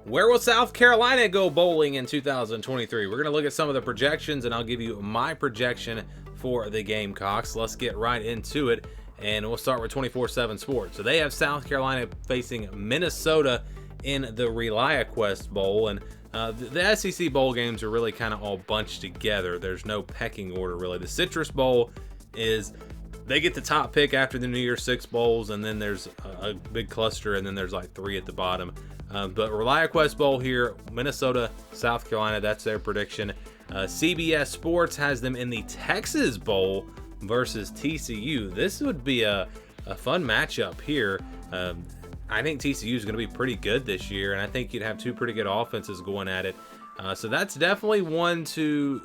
Where will South Carolina go bowling in 2023? We're going to look at some of the projections, and I'll give you my projection for the Gamecocks. Let's get right into it, and we'll start with 24/7 Sports. So they have South Carolina facing Minnesota in the ReliaQuest Bowl, and the SEC bowl games are really kind of all bunched together. There's no pecking order, really. The Citrus Bowl is they get the top pick after the New Year's Six bowls, and then there's a big cluster, and then there's like three at the bottom. But ReliaQuest Bowl here, Minnesota, South Carolina, that's their prediction. CBS Sports has them in the Texas Bowl versus TCU. This would be a fun matchup here. I think TCU is going to be pretty good this year, and I think you'd have two pretty good offenses going at it. So that's definitely one to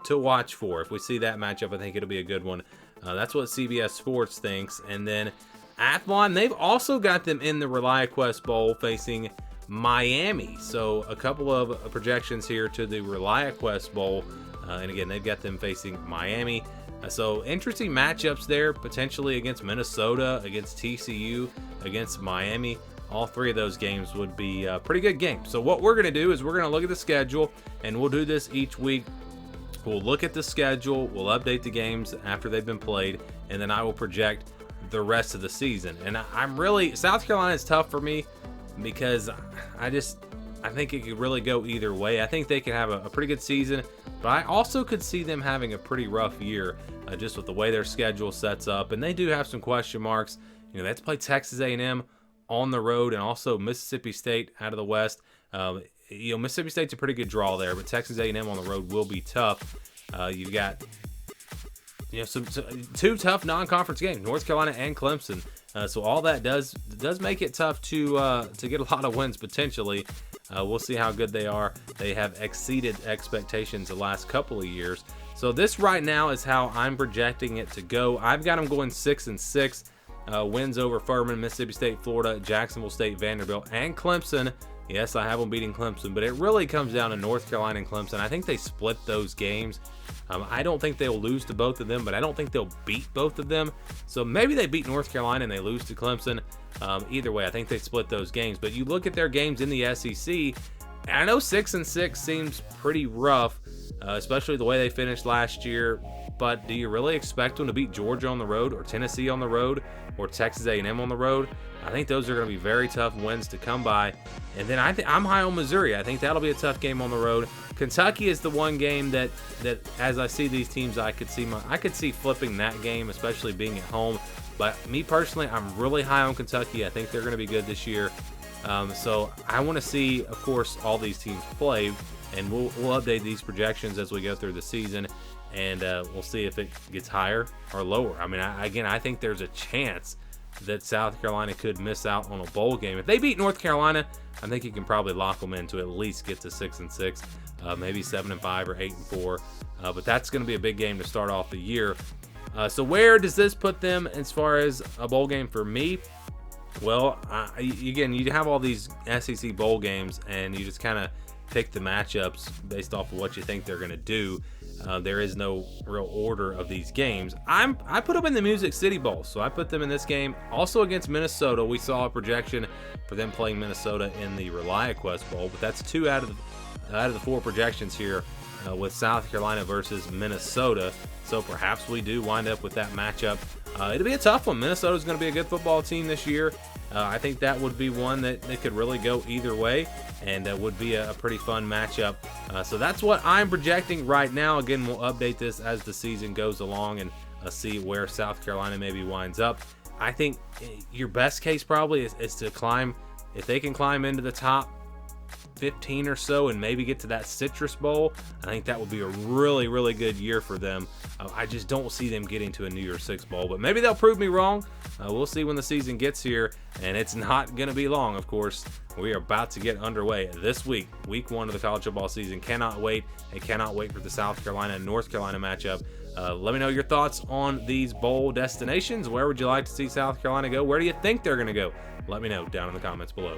watch for. If we see that matchup, I think it'll be a good one. That's what CBS Sports thinks. And then Athlon, they've also got them in the ReliaQuest Bowl facing Miami. So a couple of projections here to the ReliaQuest Bowl. And again, they've got them facing Miami. So interesting matchups there, potentially against Minnesota, against TCU, against Miami. All three of those games would be pretty good games. So what we're going to do is we're going to look at the schedule, and we'll do this each week. We'll look at the schedule, we'll update the games after they've been played, and then I will project the rest of the season. And I'm really, South Carolina is tough for me because I think it could really go either way. I think they could have a pretty good season, but I also could see them having a pretty rough year just with the way their schedule sets up. And they do have some question marks. You know, they have to play Texas A&M on the road and also Mississippi State out of the West. Mississippi State's a pretty good draw there, but Texas A&M on the road will be tough. You've got some two tough non-conference games, North Carolina and Clemson. So all that does make it tough to get a lot of wins potentially. We'll see how good they are. They have exceeded expectations the last couple of years. So this right now is how I'm projecting it to go. I've got them going 6-6. Wins over Furman, Mississippi State, Florida, Jacksonville State, Vanderbilt, and Clemson. Yes, I have them beating Clemson, but it really comes down to North Carolina and Clemson. I think they split those games. I don't think they'll lose to both of them, but I don't think they'll beat both of them. So maybe they beat North Carolina and they lose to Clemson. Either way, I think they split those games. But you look at their games in the SEC, I know 6-6 seems pretty rough, especially the way they finished last year. But do you really expect them to beat Georgia on the road, or Tennessee on the road, or Texas A&M on the road? I think those are going to be very tough wins to come by. And then I'm high on Missouri. I think that'll be a tough game on the road. Kentucky is the one game that as I see these teams, I could see flipping that game, especially being at home. But me personally, I'm really high on Kentucky. I think they're going to be good this year. So I want to see, of course, all these teams play, and we'll update these projections as we go through the season. And we'll see if it gets higher or lower. I mean, I think there's a chance that South Carolina could miss out on a bowl game. If they beat North Carolina, I think you can probably lock them in to at least get to 6-6, maybe 7-5 or 8-4. But that's going to be a big game to start off the year. So where does this put them as far as a bowl game for me? Well, again, you have all these SEC bowl games, and you just kind of pick the matchups based off of what you think they're going to do. There is no real order of these games. I put them in the Music City Bowl, so I put them in this game. Also against Minnesota, we saw a projection for them playing Minnesota in the ReliaQuest Bowl, but that's two out of the four projections here with South Carolina versus Minnesota. So perhaps we do wind up with that matchup. It'll be a tough one. Minnesota's going to be a good football team this year. I think that would be one that could really go either way, and would be a pretty fun matchup. So that's what I'm projecting right now. Again, we'll update this as the season goes along and see where South Carolina maybe winds up. I think your best case probably is to climb, if they can climb into the top 15 or so and maybe get to that Citrus Bowl. I think that would be a really, really good year for them. I just don't see them getting to a New Year's Six Bowl, but maybe they'll prove me wrong. We'll see when the season gets here, and it's not going to be long, of course. We are about to get underway this week, week 1 of the college football season. Cannot wait. I cannot wait for the South Carolina and North Carolina matchup. Let me know your thoughts on these bowl destinations. Where would you like to see South Carolina go? Where do you think they're going to go? Let me know down in the comments below.